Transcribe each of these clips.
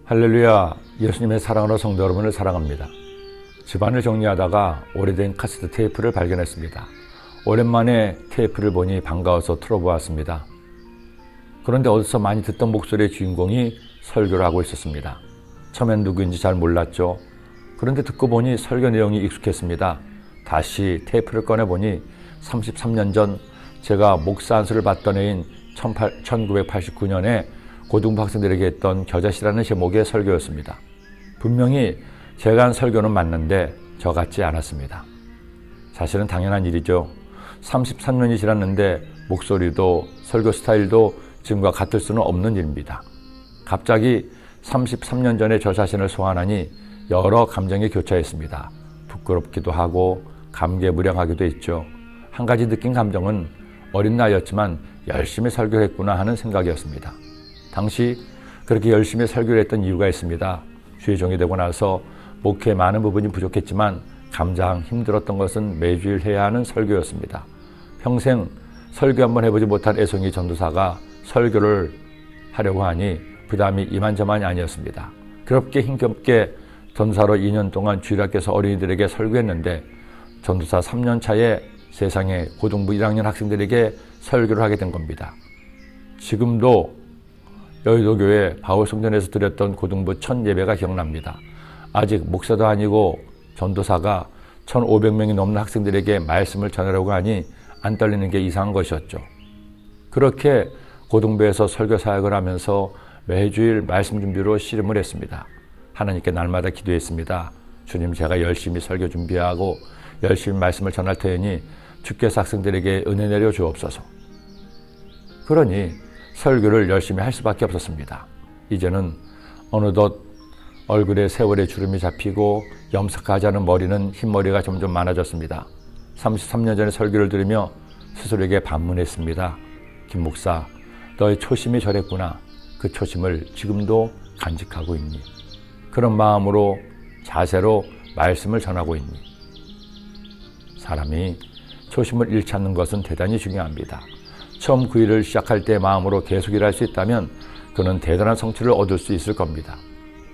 할렐루야, 예수님의 사랑으로 성도 여러분을 사랑합니다. 집안을 정리하다가 오래된 카세트 테이프를 발견했습니다. 오랜만에 테이프를 보니 반가워서 틀어보았습니다. 그런데 어디서 많이 듣던 목소리의 주인공이 설교를 하고 있었습니다. 처음엔 누구인지 잘 몰랐죠. 그런데 듣고 보니 설교 내용이 익숙했습니다. 다시 테이프를 꺼내보니 33년 전 제가 목사 안수를 받던 해인 1989년에 고등부 학생들에게 했던 겨자씨라는 제목의 설교였습니다. 분명히 제가 한 설교는 맞는데 저 같지 않았습니다. 사실은 당연한 일이죠. 33년이 지났는데 목소리도 설교 스타일도 지금과 같을 수는 없는 일입니다. 갑자기 33년 전에 저 자신을 소환하니 여러 감정이 교차했습니다. 부끄럽기도 하고 감개무량하기도 했죠. 한 가지 느낀 감정은 어린 나이였지만 열심히 설교했구나 하는 생각이었습니다. 당시 그렇게 열심히 설교를 했던 이유가 있습니다. 주의종이 되고 나서 목회에 많은 부분이 부족했지만 가장 힘들었던 것은 매주일 해야 하는 설교였습니다. 평생 설교 한번 해보지 못한 애송이 전도사가 설교를 하려고 하니 부담이 이만저만이 아니었습니다. 그렇게 힘겹게 전도사로 2년 동안 주일학교에서 어린이들에게 설교했는데 전도사 3년 차에 세상에 고등부 1학년 학생들에게 설교를 하게 된 겁니다. 지금도 여의도교회 바울성전에서 드렸던 고등부 첫 예배가 기억납니다. 아직 목사도 아니고 전도사가 1,500명이 넘는 학생들에게 말씀을 전하려고 하니 안 떨리는 게 이상한 것이었죠. 그렇게 고등부에서 설교 사역을 하면서 매주일 말씀 준비로 씨름을 했습니다. 하나님께 날마다 기도했습니다. 주님, 제가 열심히 설교 준비하고 열심히 말씀을 전할 테니 주께서 학생들에게 은혜 내려 주옵소서. 그러니 설교를 열심히 할 수밖에 없었습니다. 이제는 어느덧 얼굴에 세월의 주름이 잡히고 염색하지 않은 머리는 흰머리가 점점 많아졌습니다. 33년 전에 설교를 들으며 스스로에게 반문했습니다. 김 목사, 너의 초심이 저랬구나. 그 초심을 지금도 간직하고 있니? 그런 마음으로 자세로 말씀을 전하고 있니? 사람이 초심을 잃지 않는 것은 대단히 중요합니다. 처음 그 일을 시작할 때 마음으로 계속 일할 수 있다면 그는 대단한 성취를 얻을 수 있을 겁니다.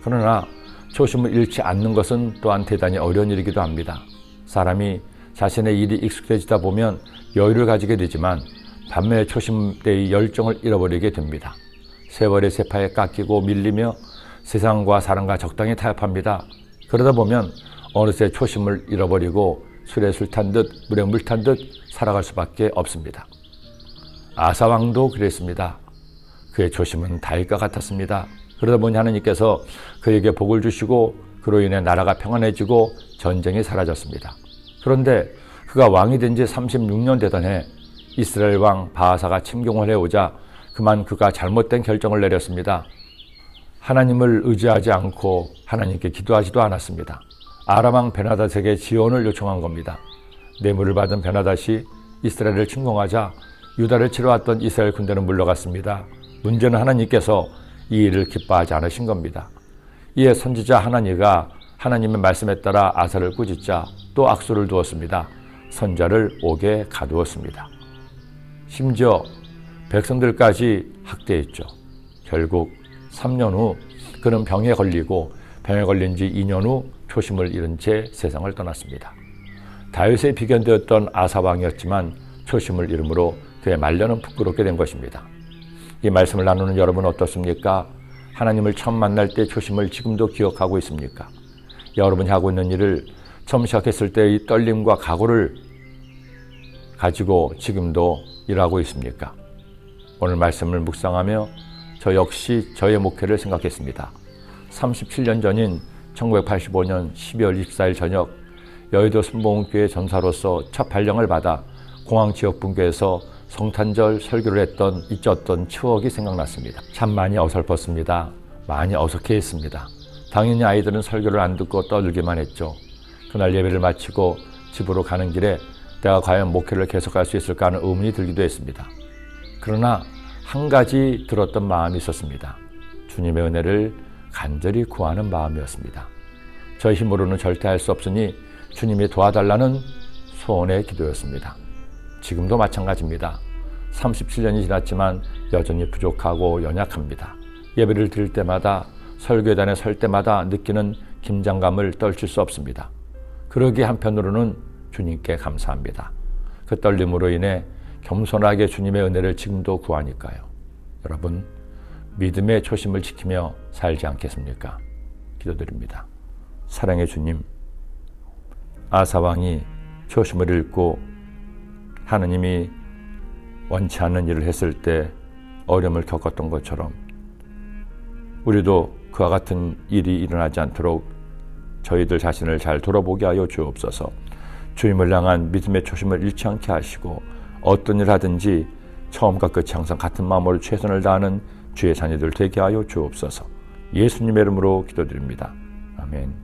그러나 초심을 잃지 않는 것은 또한 대단히 어려운 일이기도 합니다. 사람이 자신의 일이 익숙해지다 보면 여유를 가지게 되지만 반면에 초심 때의 열정을 잃어버리게 됩니다. 세월의 세파에 깎이고 밀리며 세상과 사람과 적당히 타협합니다. 그러다 보면 어느새 초심을 잃어버리고 술에 술 탄 듯 물에 물 탄 듯 살아갈 수밖에 없습니다. 아사왕도 그랬습니다. 그의 초심은 다윗과 같았습니다. 그러다 보니 하나님께서 그에게 복을 주시고 그로 인해 나라가 평안해지고 전쟁이 사라졌습니다. 그런데 그가 왕이 된 지 36년 되던 해 이스라엘 왕 바하사가 침공을 해오자 그만 그가 잘못된 결정을 내렸습니다. 하나님을 의지하지 않고 하나님께 기도하지도 않았습니다. 아람 왕 베나닷에게 지원을 요청한 겁니다. 뇌물을 받은 베나닷이 이스라엘을 침공하자 유다를 치러 왔던 이스라엘 군대는 물러갔습니다. 문제는 하나님께서 이 일을 기뻐하지 않으신 겁니다. 이에 선지자 하나니가 하나님의 말씀에 따라 아사를 꾸짖자 또 악수를 두었습니다. 선자를 옥에 가두었습니다. 심지어 백성들까지 학대했죠. 결국 3년 후 그는 병에 걸리고 병에 걸린 지 2년 후 초심을 잃은 채 세상을 떠났습니다. 다윗에 비견되었던 아사 왕이었지만 초심을 잃음으로 그의 말년은 부끄럽게 된 것입니다. 이 말씀을 나누는 여러분 어떻습니까? 하나님을 처음 만날 때 초심을 지금도 기억하고 있습니까? 여러분이 하고 있는 일을 처음 시작했을 때의 떨림과 각오를 가지고 지금도 일하고 있습니까? 오늘 말씀을 묵상하며 저 역시 저의 목회를 생각했습니다. 37년 전인 1985년 12월 24일 저녁 여의도 순복음교회 전사로서 첫 발령을 받아 공항 지역 분교에서 성탄절 설교를 했던 잊었던 추억이 생각났습니다. 참 많이 어설펐습니다. 많이 어색해했습니다. 당연히 아이들은 설교를 안 듣고 떠들기만 했죠. 그날 예배를 마치고 집으로 가는 길에 내가 과연 목회를 계속할 수 있을까 하는 의문이 들기도 했습니다. 그러나 한 가지 들었던 마음이 있었습니다. 주님의 은혜를 간절히 구하는 마음이었습니다. 저의 힘으로는 절대 할 수 없으니 주님이 도와달라는 소원의 기도였습니다. 지금도 마찬가지입니다. 37년이 지났지만 여전히 부족하고 연약합니다. 예배를 드릴 때마다 설교단에 설 때마다 느끼는 긴장감을 떨칠 수 없습니다. 그러기 한편으로는 주님께 감사합니다. 그 떨림으로 인해 겸손하게 주님의 은혜를 지금도 구하니까요. 여러분, 믿음의 초심을 지키며 살지 않겠습니까? 기도드립니다. 사랑의 주님, 아사왕이 초심을 잃고 하느님이 원치 않는 일을 했을 때 어려움을 겪었던 것처럼 우리도 그와 같은 일이 일어나지 않도록 저희들 자신을 잘 돌아보게 하여 주옵소서. 주님을 향한 믿음의 초심을 잃지 않게 하시고 어떤 일 하든지 처음과 끝이 항상 같은 마음으로 최선을 다하는 주의 자녀들 되게 하여 주옵소서. 예수님의 이름으로 기도드립니다. 아멘.